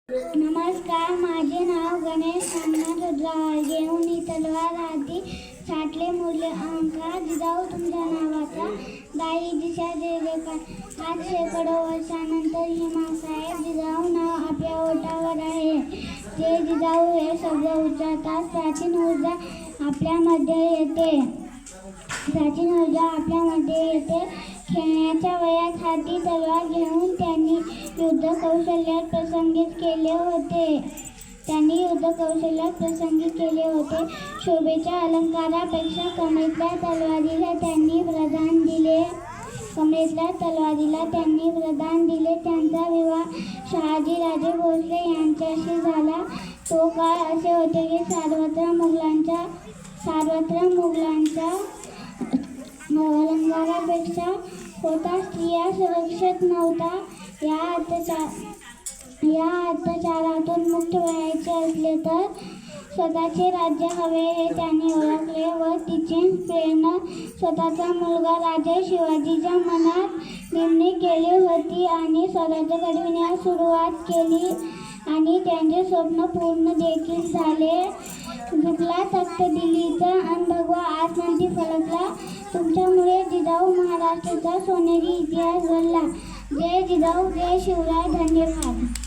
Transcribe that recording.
नमस्कार, माझे नाव गणेश नागनाथ रुद्रावाल. घेऊन ही तलवार हाती साठले मूल्यांका, जिजाऊ तुमच्या नावाचा गाई दिशा जयजयकार. आज शेकडो वर्षानंतर ही माँसाहेब जिजाऊ नाव आपल्या ओठावर आहे. जे जिजाऊ हे शब्द उच्चारतात, प्राचीन ऊर्जा आपल्यामध्ये येते. खेळण्याच्या वयात हाती तलवार घेऊन त्यांनी युद्ध कौशल्यात प्रसंगी केले होते. शोभेच्या अलंकारापेक्षा कमळेतल्या तलवारीला त्यांनी वरदान दिले. त्यांचा विवाह शहाजीराजे भोसले यांच्याशी झाला. तो काळ असे होते की सार्वत्र मुघलांच्या अलंकारापेक्षा होता. स्त्रिया सुरक्षित नव्हता. या अत्याचारातून मुक्त व्हायचे असले तर स्वतःचे राज्य हवे हे त्यांनी ओळखले व तिची प्रेरणा स्वतःचा मुलगा राजा शिवाजीच्या मनात निर्माण केली होती आणि स्वराज्य घडविण्यास सुरुवात केली आणि त्यांचे स्वप्न पूर्ण देखील झाले. झुकला तख्त दिल्लीचा अन भगवा आसमानी फलकला. तुमच्यामुळे जिजाऊ महाराष्ट्राचा सोनेरी इतिहास घडला. जय जिजाऊ, जय शिवराय. धन्यवाद.